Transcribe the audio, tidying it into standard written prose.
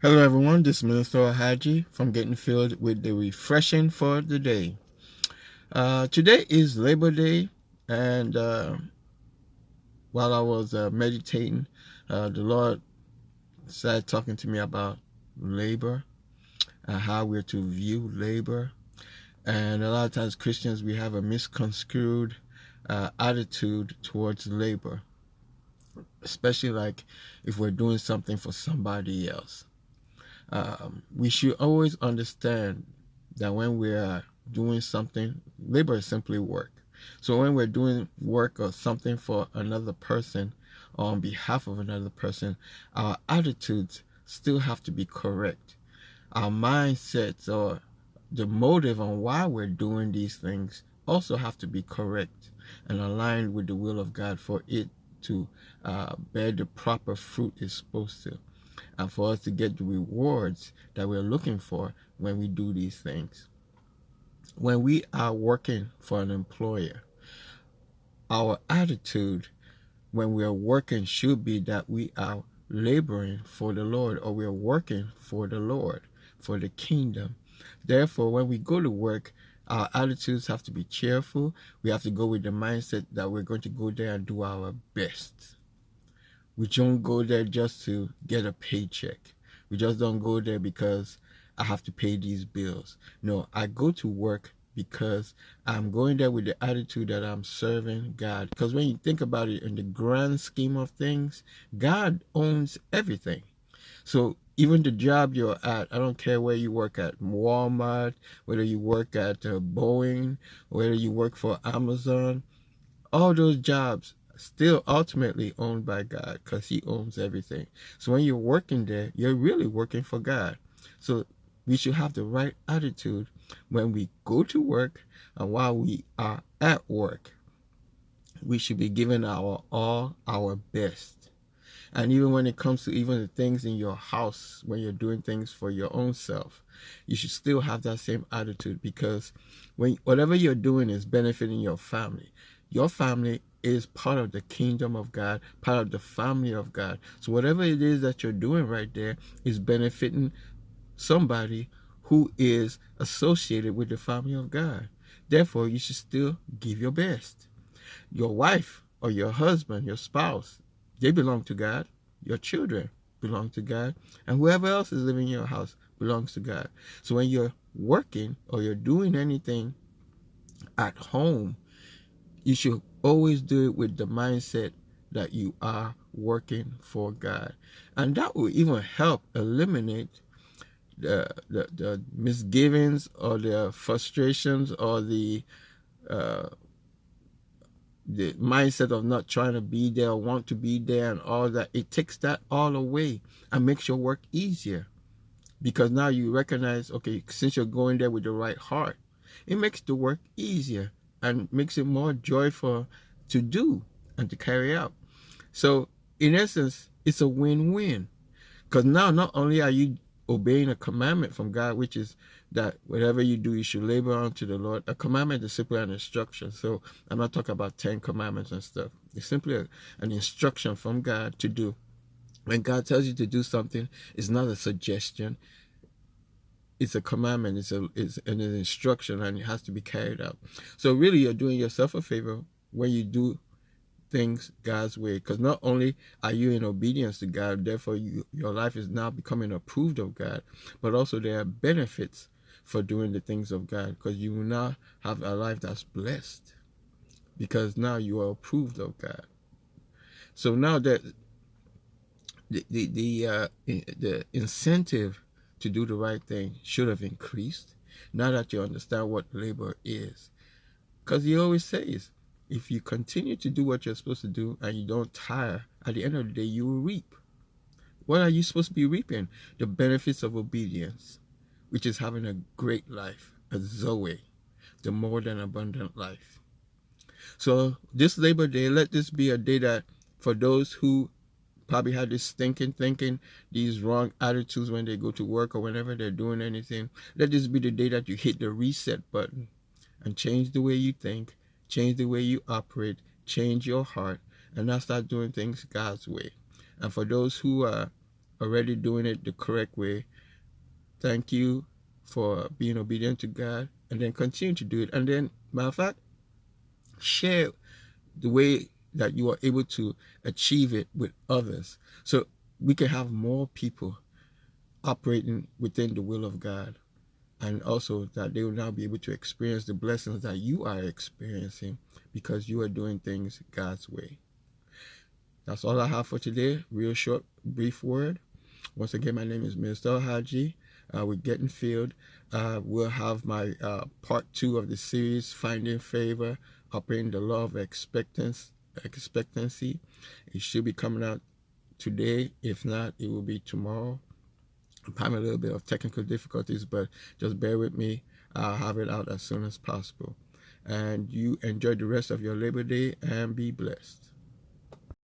Hello everyone, this is Minister Haji from Getting Filled with the Refreshing for the Day. Today is Labor Day, and while I was meditating, the Lord started talking to me about labor and how we're to view labor. And a lot of times Christians, we have a misconstrued attitude towards labor, especially like if we're doing something for somebody else. We should always understand that when we are doing something, labor is simply work. So when we're doing work or something for another person or on behalf of another person, our attitudes still have to be correct. Our mindsets or the motive on why we're doing these things also have to be correct and aligned with the will of God for it to bear the proper fruit it's supposed to, and for us to get the rewards that we're looking for when we do these things. When we are working for an employer, our attitude when we are working should be that we are laboring for the Lord, or we are working for the Lord, for the kingdom. Therefore, when we go to work, our attitudes have to be cheerful. We have to go with the mindset that we're going to go there and do our best. We don't go there just to get a paycheck. We just don't go there because I have to pay these bills. No, I go to work because I'm going there with the attitude that I'm serving God. Because when you think about it in the grand scheme of things, God owns everything. So even the job you're at, I don't care where you work at, Walmart, whether you work at Boeing, whether you work for Amazon, all those jobs still ultimately owned by God, because he owns everything. So when you're working there, you're really working for God. So we should have the right attitude when we go to work, and while we are at work, we should be giving our all, our best. And even when it comes to even the things in your house, when you're doing things for your own self, you should still have that same attitude, because when whatever you're doing is benefiting your family is part of the kingdom of God, part of the family of God. So whatever it is that you're doing right there is benefiting somebody who is associated with the family of God. Therefore, you should still give your best. Your wife or your husband, your spouse, they belong to God. Your children belong to God. And whoever else is living in your house belongs to God. So when you're working or you're doing anything at home, you should always do it with the mindset that you are working for God. And that will even help eliminate the misgivings or the frustrations or uh, the mindset of not trying to be there or want to be there and all that. It takes that all away and makes your work easier, because now you recognize, okay, since you're going there with the right heart, it makes the work easier and makes it more joyful to do and to carry out. So in essence, it's a win-win, because now not only are you obeying a commandment from God, which is that whatever you do, you should labor unto the Lord. A commandment is simply an instruction. So I'm not talking about 10 commandments and stuff. It's simply an instruction from God to do. When God tells you to do something, it's not a suggestion. It's a commandment. It's an instruction, and it has to be carried out. So really, you're doing yourself a favor when you do things God's way, because not only are you in obedience to God, therefore your life is now becoming approved of God, but also there are benefits for doing the things of God, because you will now have a life that's blessed, because now you are approved of God. So now that the incentive to do the right thing should have increased, now that you understand what labor is. Because he always says, if you continue to do what you're supposed to do and you don't tire, at the end of the day, you will reap. What are you supposed to be reaping? The benefits of obedience, which is having a great life, a Zoe, the more than abundant life. So this Labor Day, let this be a day that for those who probably had this stinking thinking, these wrong attitudes when they go to work or whenever they're doing anything, let this be the day that you hit the reset button and change the way you think, change the way you operate, change your heart, and now start doing things God's way. And for those who already doing it the correct way, thank you for being obedient to God, and then continue to do it. And then, matter of fact, share the way that you are able to achieve it with others, so we can have more people operating within the will of God, and also that they will now be able to experience the blessings that you are experiencing because you are doing things God's way. That's all I have for today. Real short, brief word. Once again, my name is Mr. Haji. With Getting Filled. We'll have my part 2 of the series, Finding Favor, Operating the Law of Expectancy. It should be coming out today. If not, it will be tomorrow. I'm having a little bit of technical difficulties, but just bear with me. I'll have it out as soon as possible. And you enjoy the rest of your Labor Day and be blessed.